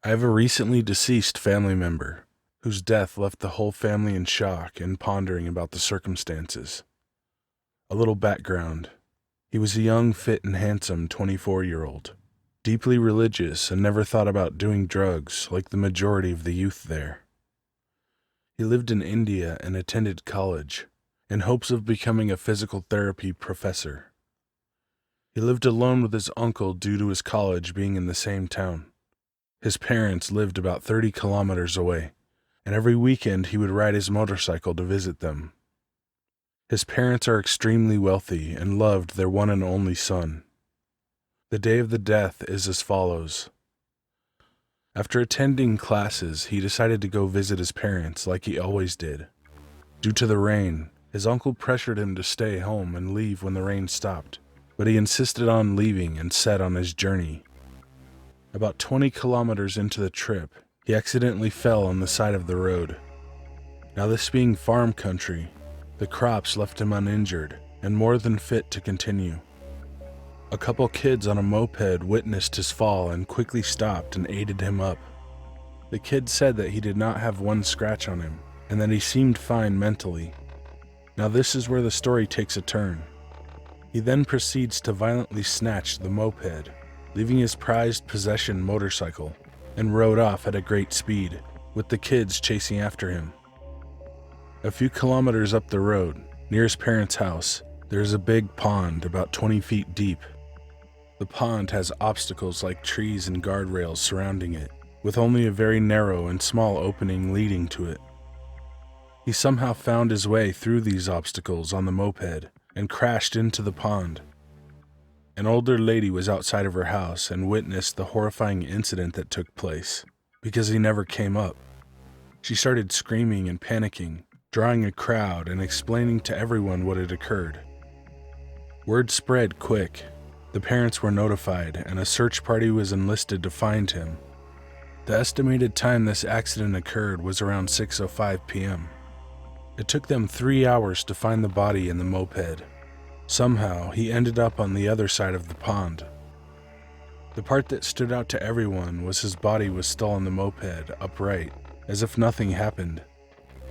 I have a recently deceased family member whose death left the whole family in shock and pondering about the circumstances. A little background. He was a young, fit, and handsome 24-year-old, deeply religious and never thought about doing drugs like the majority of the youth there. He lived in India and attended college in hopes of becoming a physical therapy professor. He lived alone with his uncle due to his college being in the same town. His parents lived about 30 kilometers away, and every weekend he would ride his motorcycle to visit them. His parents are extremely wealthy and loved their one and only son. The day of the death is as follows. After attending classes, he decided to go visit his parents like he always did. Due to the rain, his uncle pressured him to stay home and leave when the rain stopped, but he insisted on leaving and set on his journey. About 20 kilometers into the trip, he accidentally fell on the side of the road. Now, this being farm country, the crops left him uninjured and more than fit to continue. A couple kids on a moped witnessed his fall and quickly stopped and aided him up. The kids said that he did not have one scratch on him and that he seemed fine mentally. Now, this is where the story takes a turn. He then proceeds to violently snatch the moped, leaving his prized possession motorcycle, and rode off at a great speed, with the kids chasing after him. A few kilometers up the road, near his parents' house, there is a big pond about 20 feet deep. The pond has obstacles like trees and guardrails surrounding it, with only a very narrow and small opening leading to it. He somehow found his way through these obstacles on the moped and crashed into the pond. An older lady was outside of her house and witnessed the horrifying incident that took place, because he never came up. She started screaming and panicking, drawing a crowd and explaining to everyone what had occurred. Word spread quick. The parents were notified and a search party was enlisted to find him. The estimated time this accident occurred was around 6:05 p.m. It took them 3 hours to find the body in the moped. Somehow, he ended up on the other side of the pond. The part that stood out to everyone was his body was still on the moped, upright, as if nothing happened.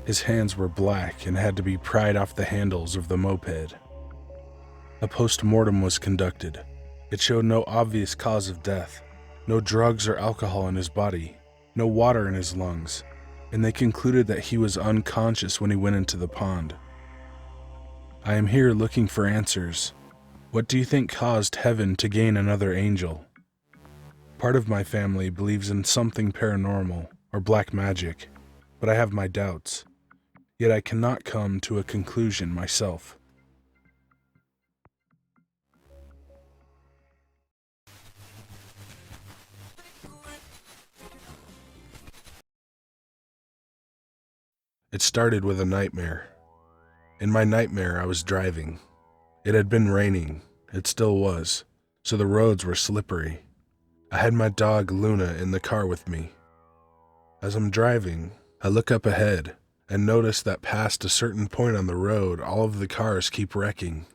His hands were black and had to be pried off the handles of the moped. A post-mortem was conducted. It showed no obvious cause of death, no drugs or alcohol in his body, no water in his lungs, and they concluded that he was unconscious when he went into the pond. I am here looking for answers. What do you think caused heaven to gain another angel? Part of my family believes in something paranormal or black magic, but I have my doubts. Yet I cannot come to a conclusion myself. It started with a nightmare. In my nightmare, I was driving. It had been raining. It still was, so the roads were slippery. I had my dog Luna in the car with me. As I'm driving, I look up ahead and notice that past a certain point on the road, all of the cars keep wrecking.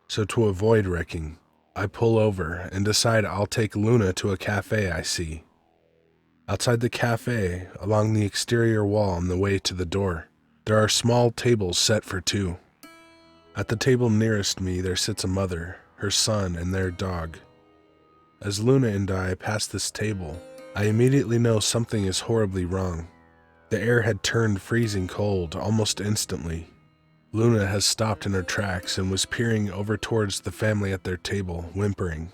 So to avoid wrecking, I pull over and decide I'll take Luna to a cafe I see. Outside the cafe, along the exterior wall on the way to the door, there are small tables set for two. At the table nearest me, there sits a mother, her son, and their dog. As Luna and I pass this table, I immediately know something is horribly wrong. The air had turned freezing cold almost instantly. Luna has stopped in her tracks and was peering over towards the family at their table, whimpering.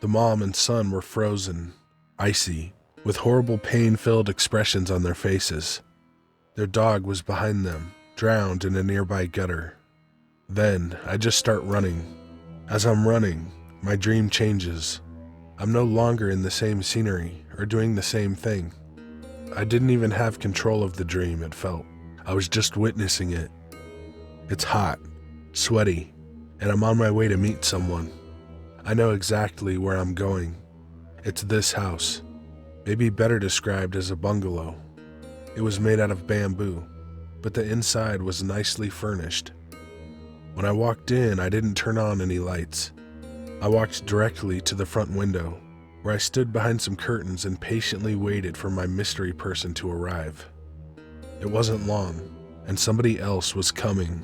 The mom and son were frozen, icy, with horrible pain-filled expressions on their faces. Their dog was behind them, drowned in a nearby gutter. Then, I just start running. As I'm running, my dream changes. I'm no longer in the same scenery or doing the same thing. I didn't even have control of the dream, it felt. I was just witnessing it. It's hot, sweaty, and I'm on my way to meet someone. I know exactly where I'm going. It's this house, maybe better described as a bungalow. It was made out of bamboo, but the inside was nicely furnished. When I walked in, I didn't turn on any lights. I walked directly to the front window. where I stood behind some curtains and patiently waited for my mystery person to arrive. It wasn't long, and somebody else was coming.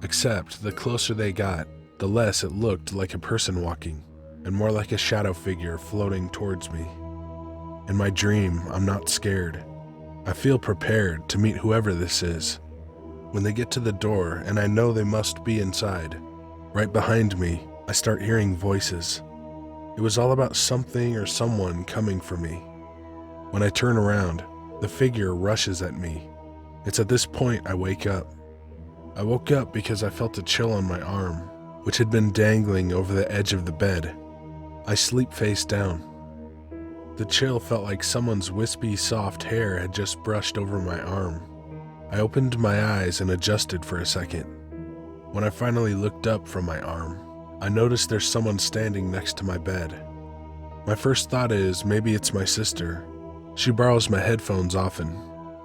Except the closer they got, the less it looked like a person walking, and more like a shadow figure floating towards me. In my dream, I'm not scared. I feel prepared to meet whoever this is. When they get to the door, and I know they must be inside, right behind me, I start hearing voices. It was all about something or someone coming for me. When I turn around, the figure rushes at me. It's at this point I wake up. I woke up because I felt a chill on my arm, which had been dangling over the edge of the bed. I sleep face down. The chill felt like someone's wispy, soft hair had just brushed over my arm. I opened my eyes and adjusted for a second. When I finally looked up from my arm, I noticed there's someone standing next to my bed. My first thought is maybe it's my sister. She borrows my headphones often.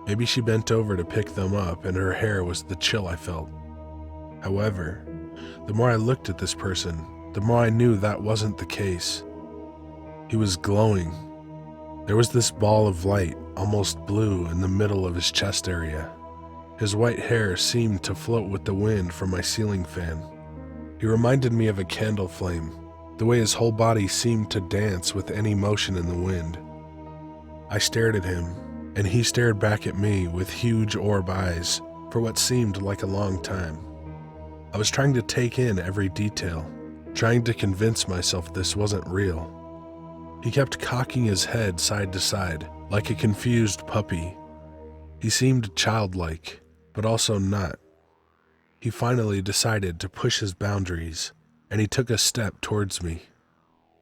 Maybe she bent over to pick them up and her hair was the chill I felt. However, the more I looked at this person, the more I knew that wasn't the case. He was glowing. There was this ball of light, almost blue, in the middle of his chest area. His white hair seemed to float with the wind from my ceiling fan. He reminded me of a candle flame, the way his whole body seemed to dance with any motion in the wind. I stared at him, and he stared back at me with huge orb eyes for what seemed like a long time. I was trying to take in every detail, trying to convince myself this wasn't real. He kept cocking his head side to side, like a confused puppy. He seemed childlike, but also not. He finally decided to push his boundaries, and he took a step towards me.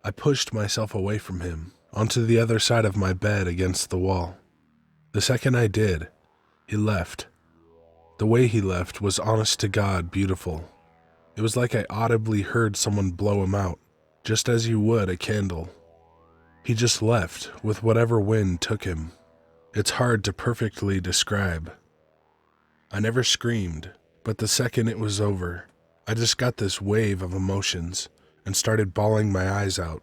I pushed myself away from him, onto the other side of my bed against the wall. The second I did, he left. The way he left was honest to God beautiful. It was like I audibly heard someone blow him out, just as you would a candle. He just left with whatever wind took him. It's hard to perfectly describe. I never screamed, but the second it was over, I just got this wave of emotions and started bawling my eyes out.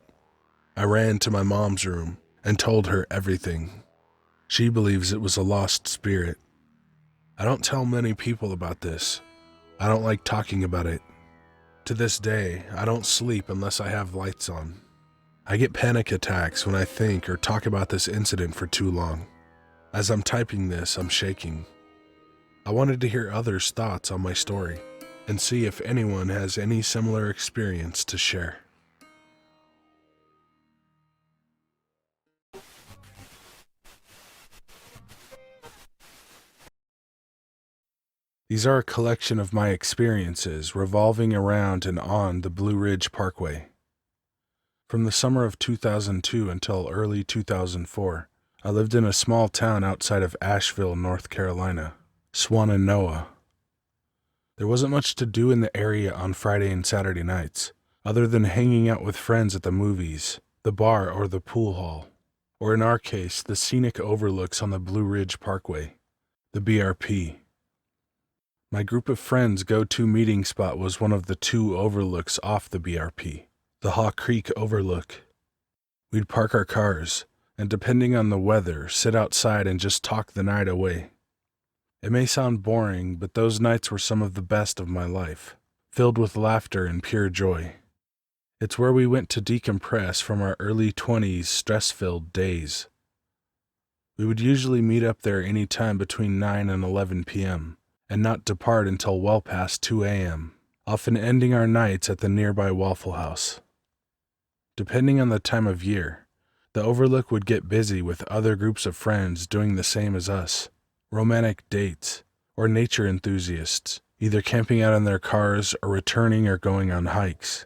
I ran to my mom's room and told her everything. She believes it was a lost spirit. I don't tell many people about this. I don't like talking about it. To this day, I don't sleep unless I have lights on. I get panic attacks when I think or talk about this incident for too long. As I'm typing this, I'm shaking. I wanted to hear others' thoughts on my story and see if anyone has any similar experience to share. These are a collection of my experiences revolving around and on the Blue Ridge Parkway. From the summer of 2002 until early 2004, I lived in a small town outside of Asheville, North Carolina, Swannanoa. There wasn't much to do in the area on Friday and Saturday nights, other than hanging out with friends at the movies, the bar, or the pool hall, or in our case, the scenic overlooks on the Blue Ridge Parkway, the BRP. My group of friends' go-to meeting spot was one of the two overlooks off the BRP, the Haw Creek Overlook. We'd park our cars, and depending on the weather, sit outside and just talk the night away. It may sound boring, but those nights were some of the best of my life, filled with laughter and pure joy. It's where we went to decompress from our early 20s stress-filled days. We would usually meet up there any time between 9 and 11 p.m., and not depart until well past 2 a.m., often ending our nights at the nearby Waffle House. Depending on the time of year, the Overlook would get busy with other groups of friends doing the same as us, romantic dates, or nature enthusiasts, either camping out in their cars or returning or going on hikes.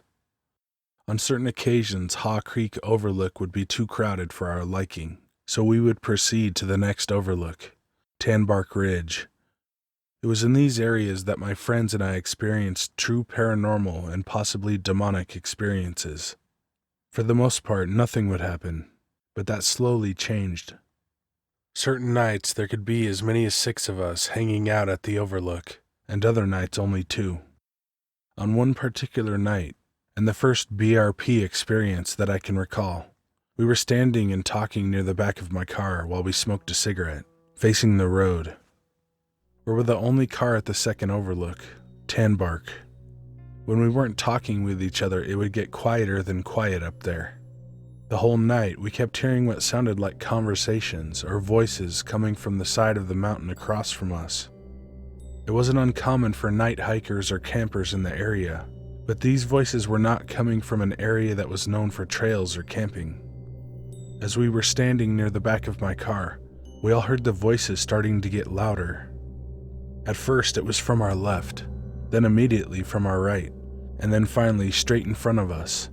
On certain occasions, Haw Creek Overlook would be too crowded for our liking, so we would proceed to the next overlook, Tanbark Ridge. It was in these areas that my friends and I experienced true paranormal and possibly demonic experiences. For the most part, nothing would happen, but that slowly changed. Certain nights there could be as many as 6 of us hanging out at the overlook, and other nights only 2. On one particular night, and the first BRP experience that I can recall, We were standing and talking near the back of my car while we smoked a cigarette, facing the road. We were the only car at the second overlook, Tan Bark. When we weren't talking with each other, it would get quieter than quiet up there. The whole night, we kept hearing what sounded like conversations or voices coming from the side of the mountain across from us. It wasn't uncommon for night hikers or campers in the area, but these voices were not coming from an area that was known for trails or camping. As we were standing near the back of my car, we all heard the voices starting to get louder. At first, it was from our left, then immediately from our right, and then finally straight in front of us.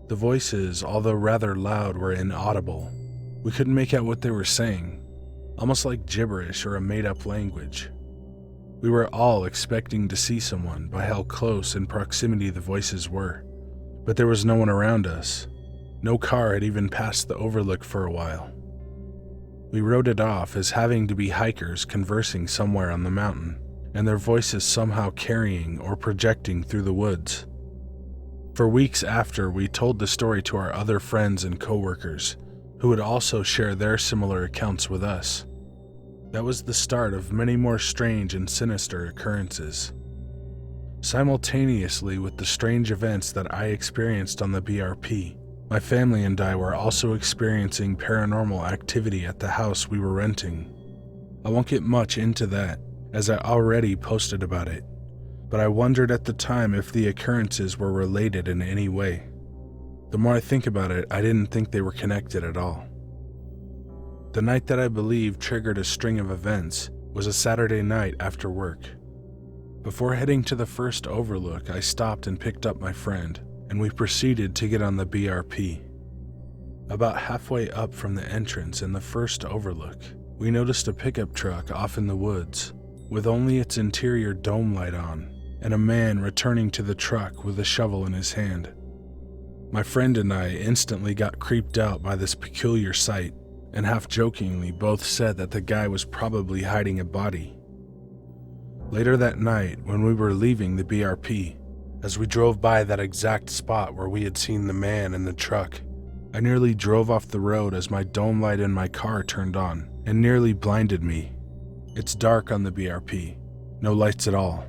The voices, although rather loud, were inaudible. We couldn't make out what they were saying, almost like gibberish or a made-up language. We were all expecting to see someone by how close in proximity the voices were, but there was no one around us. No car had even passed the overlook for a while. We wrote it off as having to be hikers conversing somewhere on the mountain, and their voices somehow carrying or projecting through the woods. For weeks after, we told the story to our other friends and coworkers, who would also share their similar accounts with us. That was the start of many more strange and sinister occurrences. Simultaneously with the strange events that I experienced on the BRP, my family and I were also experiencing paranormal activity at the house we were renting. I won't get much into that, as I already posted about it, but I wondered at the time if the occurrences were related in any way. The more I think about it, I didn't think they were connected at all. The night that I believe triggered a string of events was a Saturday night after work. Before heading to the first overlook, I stopped and picked up my friend, and we proceeded to get on the BRP. About halfway up from the entrance in the first overlook, we noticed a pickup truck off in the woods, with only its interior dome light on, and a man returning to the truck with a shovel in his hand. My friend and I instantly got creeped out by this peculiar sight, and half-jokingly both said that the guy was probably hiding a body. Later that night, when we were leaving the BRP, as we drove by that exact spot where we had seen the man in the truck, I nearly drove off the road as my dome light in my car turned on and nearly blinded me. It's dark on the BRP, no lights at all.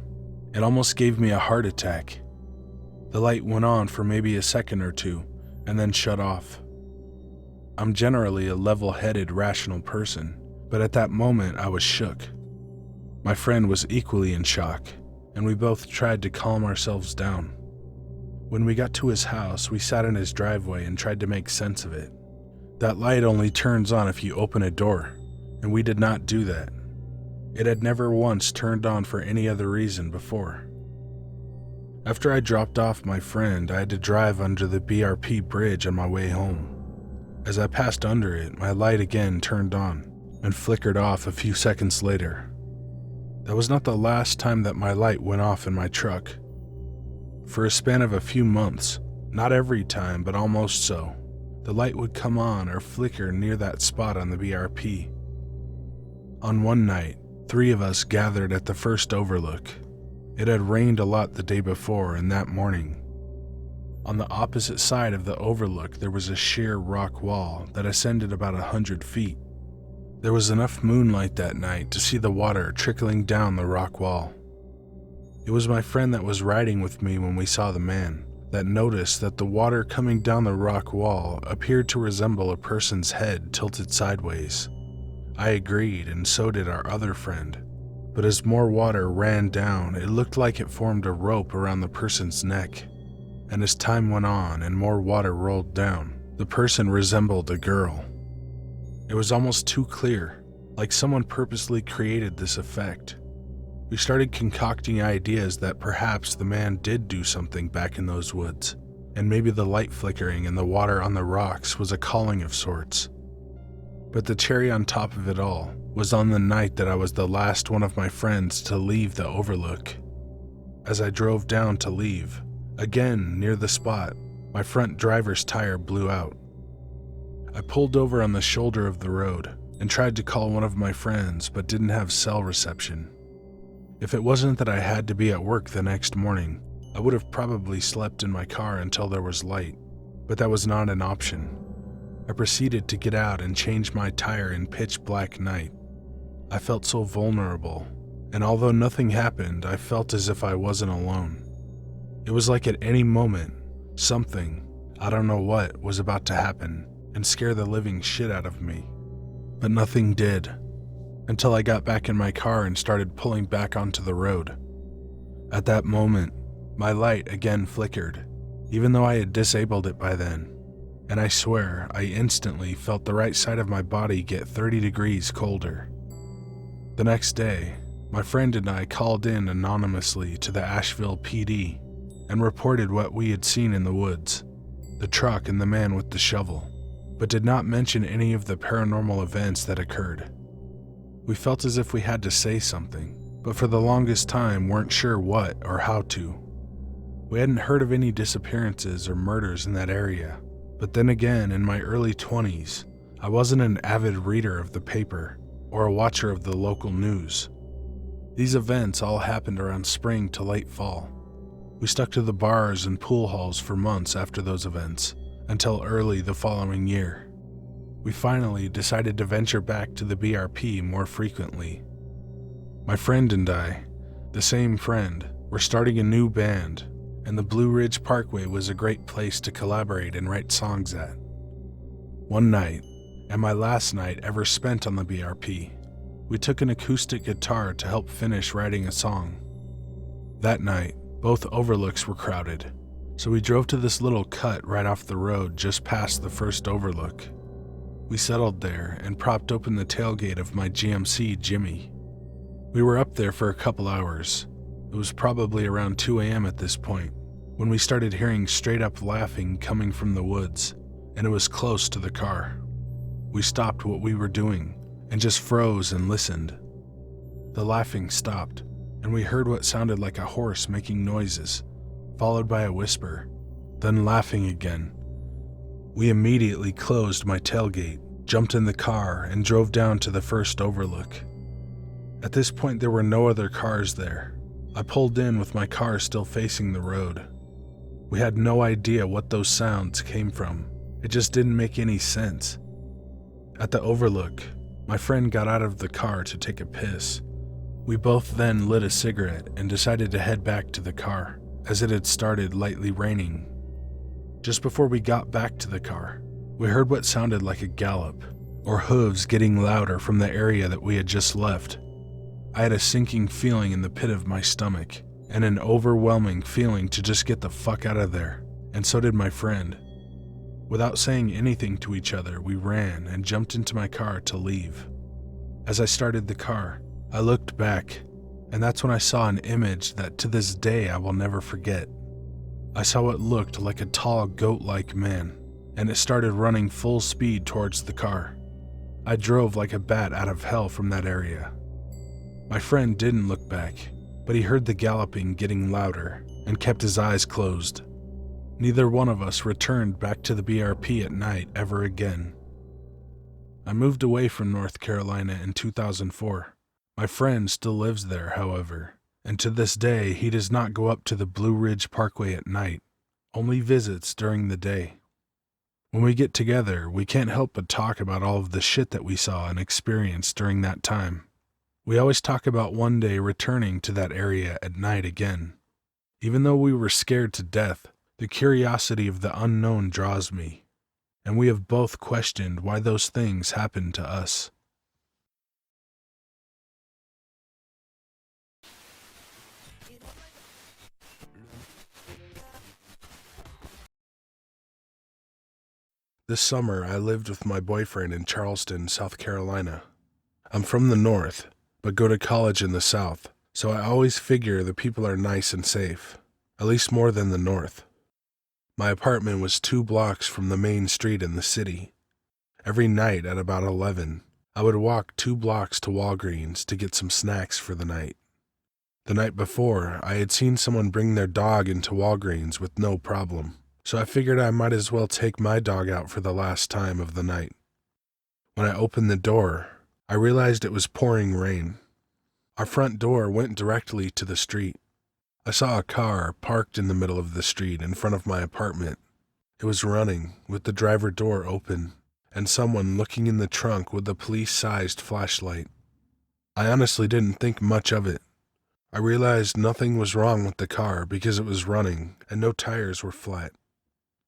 It almost gave me a heart attack. The light went on for maybe a second or two and then shut off. I'm generally a level-headed, rational person, but at that moment I was shook. My friend was equally in shock, and we both tried to calm ourselves down. When we got to his house, we sat in his driveway and tried to make sense of it. That light only turns on if you open a door, and we did not do that. It had never once turned on for any other reason before. After I dropped off my friend, I had to drive under the BRP bridge on my way home. As I passed under it, my light again turned on and flickered off a few seconds later. That was not the last time that my light went off in my truck. For a span of a few months, not every time but almost so, the light would come on or flicker near that spot on the BRP. On one night, 3 of us gathered at the first overlook. It had rained a lot the day before and that morning. On the opposite side of the overlook, there was a sheer rock wall that ascended about 100 feet. There was enough moonlight that night to see the water trickling down the rock wall. It was my friend that was riding with me when we saw the man that noticed that the water coming down the rock wall appeared to resemble a person's head tilted sideways. I agreed, and so did our other friend. But as more water ran down, it looked like it formed a rope around the person's neck. And as time went on and more water rolled down, the person resembled a girl. It was almost too clear, like someone purposely created this effect. We started concocting ideas that perhaps the man did do something back in those woods, and maybe the light flickering and the water on the rocks was a calling of sorts. But the cherry on top of it all was on the night that I was the last one of my friends to leave the overlook. As I drove down to leave, again near the spot, my front driver's tire blew out. I pulled over on the shoulder of the road and tried to call one of my friends, but didn't have cell reception. If it wasn't that I had to be at work the next morning, I would have probably slept in my car until there was light, but that was not an option. I proceeded to get out and change my tire in pitch black night. I felt so vulnerable, and although nothing happened, I felt as if I wasn't alone. It was like at any moment, something, I don't know what, was about to happen and scare the living shit out of me. But nothing did, until I got back in my car and started pulling back onto the road. At that moment, my light again flickered, even though I had disabled it by then, and I swear I instantly felt the right side of my body get 30 degrees colder. The next day, my friend and I called in anonymously to the Asheville PD and reported what we had seen in the woods, the truck and the man with the shovel, but did not mention any of the paranormal events that occurred. We felt as if we had to say something, but for the longest time weren't sure what or how to. We hadn't heard of any disappearances or murders in that area, but then again, in my early 20s, I wasn't an avid reader of the paper or a watcher of the local news. These events all happened around spring to late fall. We stuck to the bars and pool halls for months after those events, until early the following year. We finally decided to venture back to the BRP more frequently. My friend and I, the same friend, were starting a new band, and the Blue Ridge Parkway was a great place to collaborate and write songs at. One night, and my last night ever spent on the BRP, we took an acoustic guitar to help finish writing a song. That night, both overlooks were crowded, so we drove to this little cut right off the road just past the first overlook. We settled there and propped open the tailgate of my GMC Jimmy. We were up there for a couple hours. It was probably around 2 a.m. at this point, when we started hearing straight-up laughing coming from the woods, and it was close to the car. We stopped what we were doing and just froze and listened. The laughing stopped, and we heard what sounded like a horse making noises, followed by a whisper, then laughing again. We immediately closed my tailgate, jumped in the car, and drove down to the first overlook. At this point, there were no other cars there. I pulled in with my car still facing the road. We had no idea what those sounds came from. It just didn't make any sense. At the overlook, my friend got out of the car to take a piss. We both then lit a cigarette and decided to head back to the car, as it had started lightly raining. Just before we got back to the car, we heard what sounded like a gallop, or hooves getting louder from the area that we had just left. I had a sinking feeling in the pit of my stomach, and an overwhelming feeling to just get the fuck out of there, and so did my friend. Without saying anything to each other, we ran and jumped into my car to leave. As I started the car, I looked back, and that's when I saw an image that to this day I will never forget. I saw what looked like a tall goat-like man, and it started running full speed towards the car. I drove like a bat out of hell from that area. My friend didn't look back, but he heard the galloping getting louder and kept his eyes closed. Neither one of us returned back to the BRP at night ever again. I moved away from North Carolina in 2004. My friend still lives there, however, and to this day he does not go up to the Blue Ridge Parkway at night, only visits during the day. When we get together, we can't help but talk about all of the shit that we saw and experienced during that time. We always talk about one day returning to that area at night again. Even though we were scared to death, the curiosity of the unknown draws me, and we have both questioned why those things happened to us. This summer, I lived with my boyfriend in Charleston, South Carolina. I'm from the north, but go to college in the south, so I always figure the people are nice and safe, at least more than the north. My apartment was 2 blocks from the main street in the city. Every night at about 11, I would walk 2 blocks to Walgreens to get some snacks for the night. The night before, I had seen someone bring their dog into Walgreens with no problem, so I figured I might as well take my dog out for the last time of the night. When I opened the door, I realized it was pouring rain. Our front door went directly to the street. I saw a car parked in the middle of the street in front of my apartment. It was running, with the driver door open, and someone looking in the trunk with a police-sized flashlight. I honestly didn't think much of it. I realized nothing was wrong with the car because it was running and no tires were flat.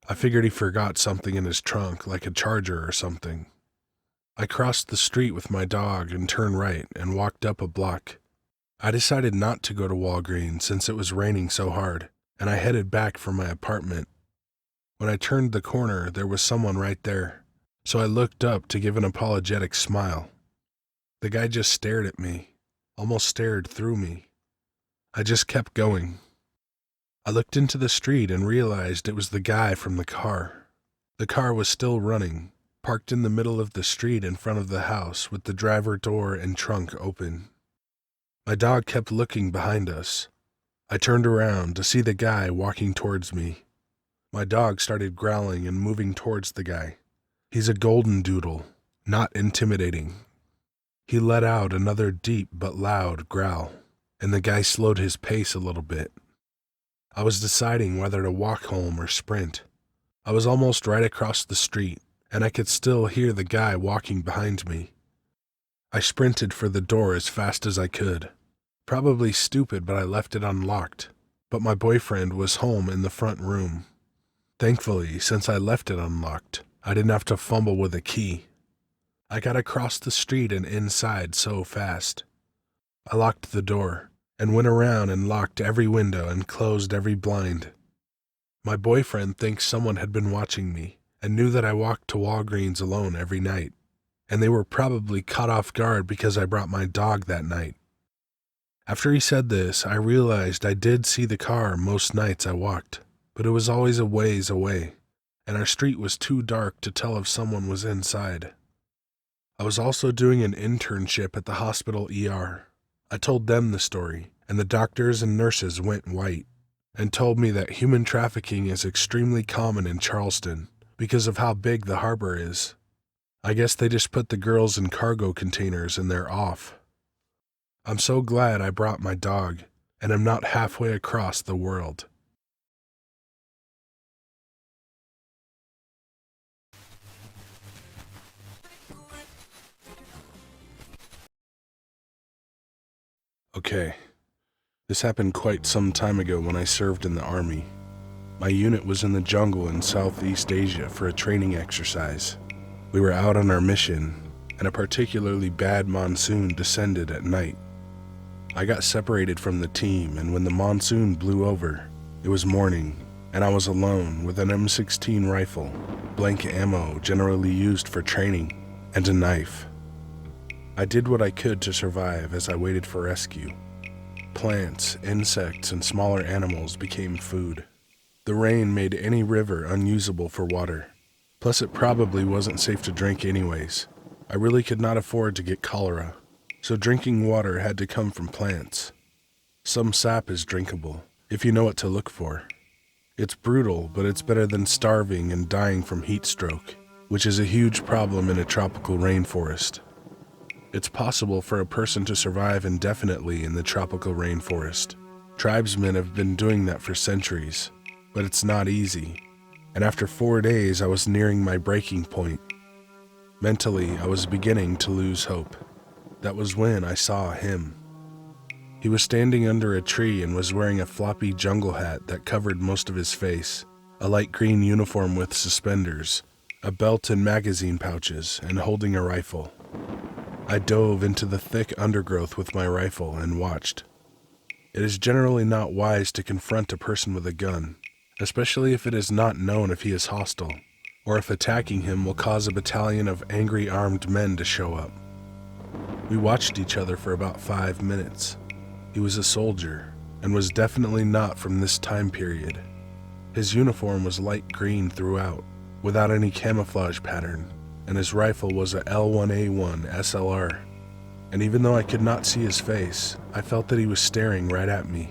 I figured he forgot something in his trunk, like a charger or something. I crossed the street with my dog and turned right and walked up a block. I decided not to go to Walgreens since it was raining so hard, and I headed back for my apartment. When I turned the corner, there was someone right there, so I looked up to give an apologetic smile. The guy just stared at me, almost stared through me. I just kept going. I looked into the street and realized it was the guy from the car. The car was still running, parked in the middle of the street in front of the house with the driver door and trunk open. My dog kept looking behind us. I turned around to see the guy walking towards me. My dog started growling and moving towards the guy. He's a golden doodle, not intimidating. He let out another deep but loud growl, and the guy slowed his pace a little bit. I was deciding whether to walk home or sprint. I was almost right across the street, and I could still hear the guy walking behind me. I sprinted for the door as fast as I could. Probably stupid, but I left it unlocked. But my boyfriend was home in the front room. Thankfully, since I left it unlocked, I didn't have to fumble with a key. I got across the street and inside so fast. I locked the door and went around and locked every window and closed every blind. My boyfriend thinks someone had been watching me and knew that I walked to Walgreens alone every night, and they were probably caught off guard because I brought my dog that night. After he said this, I realized I did see the car most nights I walked, but it was always a ways away, and our street was too dark to tell if someone was inside. I was also doing an internship at the hospital ER. I told them the story, and the doctors and nurses went white and told me that human trafficking is extremely common in Charleston because of how big the harbor is. I guess they just put the girls in cargo containers and they're off. I'm so glad I brought my dog, and I'm not halfway across the world. Okay, this happened quite some time ago when I served in the Army. My unit was in the jungle in Southeast Asia for a training exercise. We were out on our mission, and a particularly bad monsoon descended at night. I got separated from the team, and when the monsoon blew over, it was morning, and I was alone with an M16 rifle, blank ammo generally used for training, and a knife. I did what I could to survive as I waited for rescue. Plants, insects, and smaller animals became food. The rain made any river unusable for water. Plus, it probably wasn't safe to drink anyways. I really could not afford to get cholera, so drinking water had to come from plants. Some sap is drinkable, if you know what to look for. It's brutal, but it's better than starving and dying from heat stroke, which is a huge problem in a tropical rainforest. It's possible for a person to survive indefinitely in the tropical rainforest. Tribesmen have been doing that for centuries, but it's not easy. And after 4 days, I was nearing my breaking point. Mentally, I was beginning to lose hope. That was when I saw him. He was standing under a tree and was wearing a floppy jungle hat that covered most of his face, a light green uniform with suspenders, a belt and magazine pouches, and holding a rifle. I dove into the thick undergrowth with my rifle and watched. It is generally not wise to confront a person with a gun, especially if it is not known if he is hostile, or if attacking him will cause a battalion of angry armed men to show up. We watched each other for about 5 minutes. He was a soldier, and was definitely not from this time period. His uniform was light green throughout, without any camouflage pattern, and his rifle was a L1A1 SLR. And even though I could not see his face, I felt that he was staring right at me.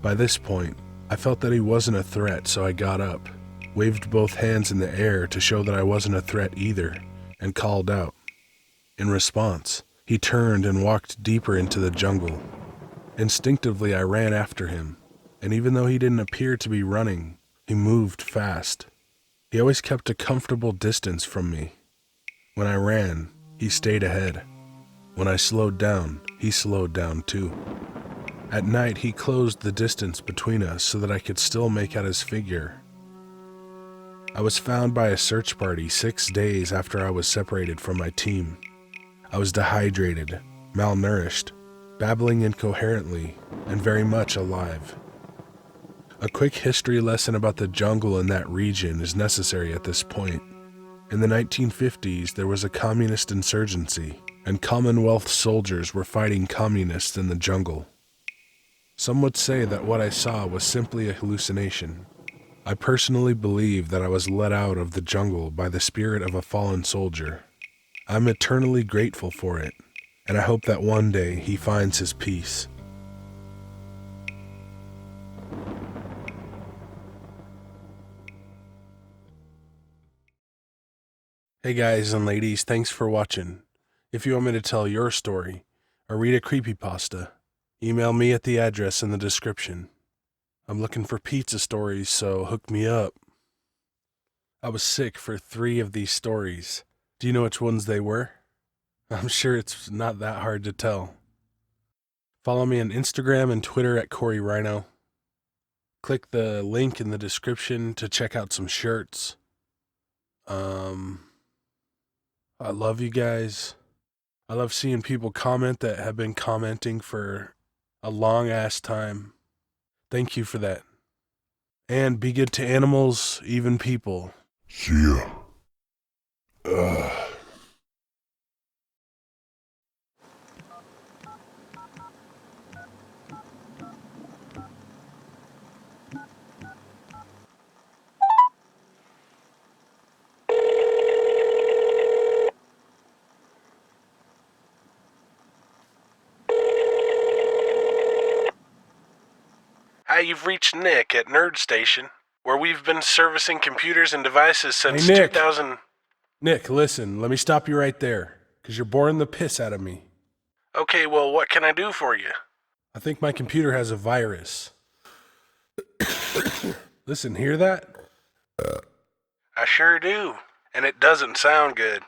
By this point, I felt that he wasn't a threat, so I got up, waved both hands in the air to show that I wasn't a threat either, and called out. In response, he turned and walked deeper into the jungle. Instinctively, I ran after him, and even though he didn't appear to be running, he moved fast. He always kept a comfortable distance from me. When I ran, he stayed ahead. When I slowed down, he slowed down too. At night, he closed the distance between us so that I could still make out his figure. I was found by a search party 6 days after I was separated from my team. I was dehydrated, malnourished, babbling incoherently, and very much alive. A quick history lesson about the jungle in that region is necessary at this point. In the 1950s, there was a communist insurgency, and Commonwealth soldiers were fighting communists in the jungle. Some would say that what I saw was simply a hallucination. I personally believe that I was let out of the jungle by the spirit of a fallen soldier. I'm eternally grateful for it, and I hope that one day he finds his peace. Hey guys and ladies, thanks for watching. If you want me to tell your story or read a creepypasta, email me at the address in the description. I'm looking for pizza stories, so hook me up. I was sick for 3 of these stories. Do you know which ones they were? I'm sure it's not that hard to tell. Follow me on Instagram and Twitter at Corey Rhino. Click the link in the description to check out some shirts. I love you guys. I love seeing people comment that have been commenting for a long ass time. Thank you for that. And be good to animals, even people. See ya. Hi, you've reached Nick at Nerd Station, where we've been servicing computers and devices since Hey, Nick. 2000. Nick, listen, let me stop you right there, because you're boring the piss out of me. Okay, well, what can I do for you? I think my computer has a virus. Listen, hear that? I sure do, and it doesn't sound good.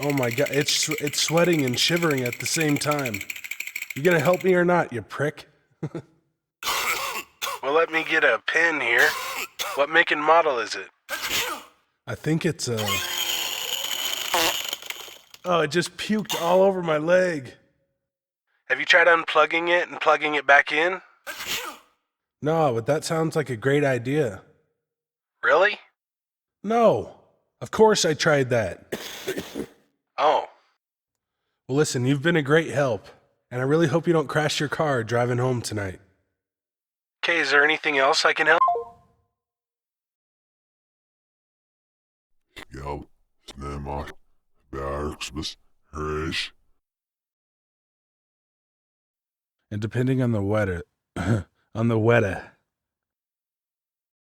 Oh my god, it's sweating and shivering at the same time. You gonna help me or not, you prick? Well, let me get a pen here. What make and model is it? I think it's a... Oh, it just puked all over my leg. Have you tried unplugging it and plugging it back in? No, but that sounds like a great idea. Really? No. Of course I tried that. Oh. Well, listen, you've been a great help, and I really hope you don't crash your car driving home tonight. Okay, is there anything else I can help? Scout, Snema, Barksbus, Herish. And depending on the weather,